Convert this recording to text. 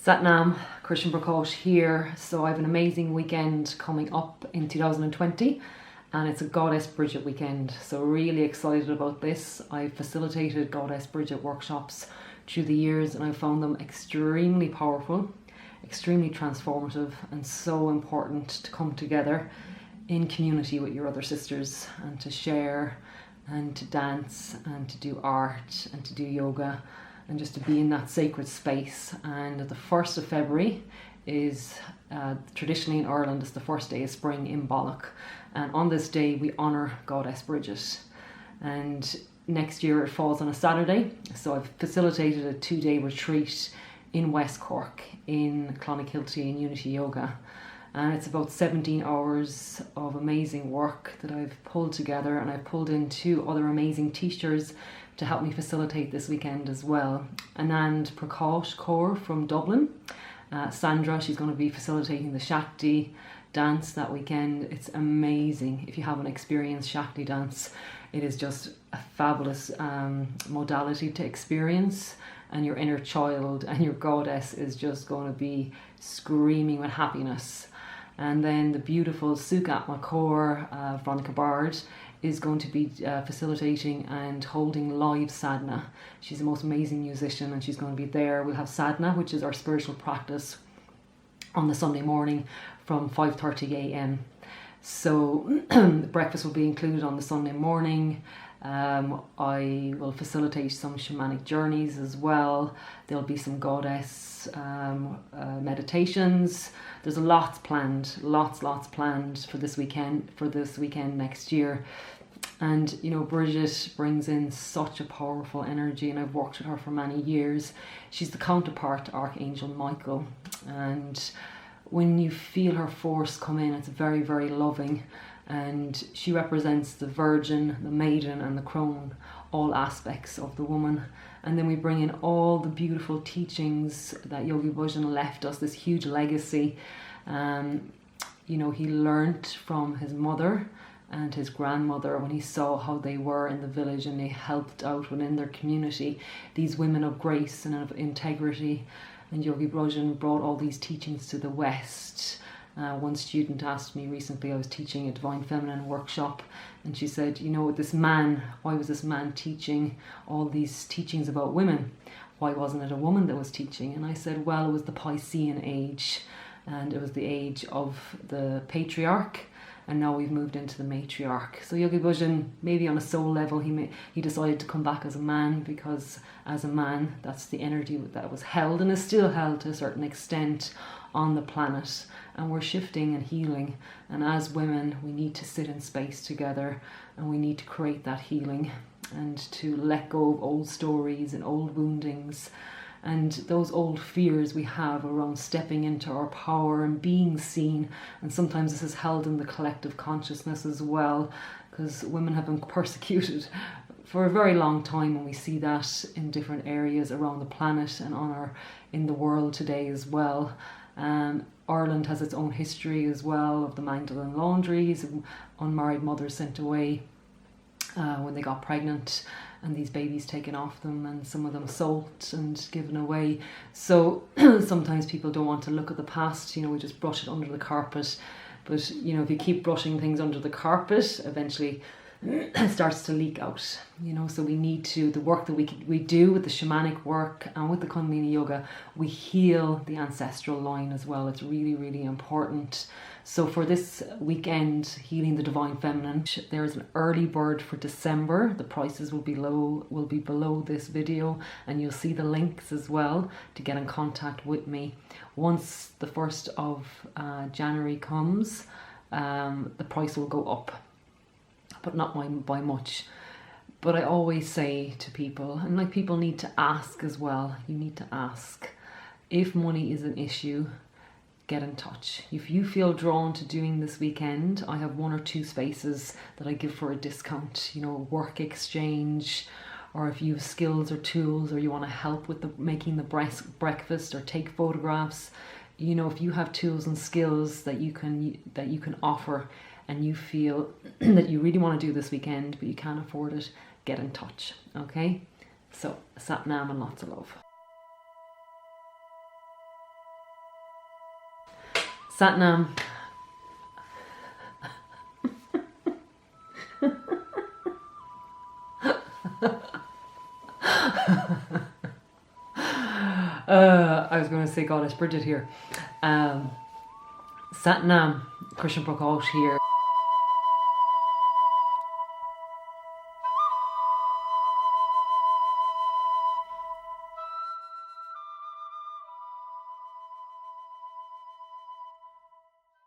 Satnam, Christian Prakash here. So I have an amazing weekend coming up in 2020 and it's a Goddess Brigid weekend. So really excited about this. I've facilitated Goddess Brigid workshops through the years and I've found them extremely powerful, extremely transformative and so important to come together in community with your other sisters and to share and to dance and to do art and to do yoga and just to be in that sacred space. And the 1st of February is traditionally in Ireland, it's the first day of spring in Bollock, and on this day we honour Goddess Brigid. And next year it falls on a Saturday, so I've facilitated a 2-day retreat in West Cork in CLONAKILTY in Unity Yoga, and it's about 17 hours of amazing work that I've pulled together, and I've pulled in 2 other amazing teachers to help me facilitate this weekend as well. Anand Prakash Kaur from Dublin, Sandra, she's going to be facilitating the Shakti Dance that weekend. It's amazing. If you haven't experienced Shakti Dance, it is just a fabulous modality to experience, and your inner child and your goddess is just going to be screaming with happiness. And then the beautiful Sukh Atma Kaur, Veronica Baird, is going to be facilitating and holding live Sadhana. She's the most amazing musician and she's going to be there. We'll have Sadhana, which is our spiritual practice, on the Sunday morning from 5:30 a.m. So breakfast will be included on the Sunday morning. I will facilitate some shamanic journeys as well. There'll be some goddess meditations. There's lots planned for this weekend next year. And you know, Brigid brings in such a powerful energy, and I've worked with her for many years. She's the counterpart to Archangel Michael, and when you feel her force come in, it's very, very loving. And she represents the virgin, the maiden and the crone, all aspects of the woman. And then we bring in all the beautiful teachings that Yogi Bhajan left us, this huge legacy. You know, he learnt from his mother and his grandmother when he saw how they were in the village and they helped out within their community, these women of grace and of integrity. And Yogi Bhajan brought all these teachings to the West. One student asked me recently, I was teaching a Divine Feminine workshop, and she said, you know, this man, why was this man teaching all these teachings about women? Why wasn't it a woman that was teaching? And I said, well, it was the Piscean age, and it was the age of the patriarch, and now we've moved into the matriarch. So Yogi Bhajan, maybe on a soul level, he decided to come back as a man, because as a man, that's the energy that was held and is still held to a certain extent on the planet. And we're shifting and healing, and as women we need to sit in space together, and we need to create that healing and to let go of old stories and old woundings and those old fears we have around stepping into our power and being seen. And sometimes this is held in the collective consciousness as well, because women have been persecuted for a very long time, and we see that in different areas around the planet and in the world today as well. Ireland has its own history as well of the Magdalen laundries, unmarried mothers sent away when they got pregnant, and these babies taken off them, and some of them sold and given away. So sometimes people don't want to look at the past, you know, we just brush it under the carpet. But you know, if you keep brushing things under the carpet, eventually it starts to leak out, you know. So we need to, the work that we do with the shamanic work and with the Kundalini Yoga, we heal the ancestral line as well. It's really, really important. So for this weekend, healing the Divine Feminine, there is an early bird for December. The prices will be below this video, and you'll see the links as well to get in contact with me. Once the 1st of January comes, the price will go up, but not by much. But I always say to people, and like, people need to ask as well, you need to ask. If money is an issue, get in touch. If you feel drawn to doing this weekend, I have 1 or 2 spaces that I give for a discount, you know, work exchange, or if you have skills or tools, or you want to help with making the breakfast or take photographs, you know, if you have tools and skills that you can offer, and you feel that you really want to do this weekend but you can't afford it, get in touch, okay? So, Satnam and lots of love. Satnam. I was going to say Goddess Brigid here. Satnam, Krishna Prakash here.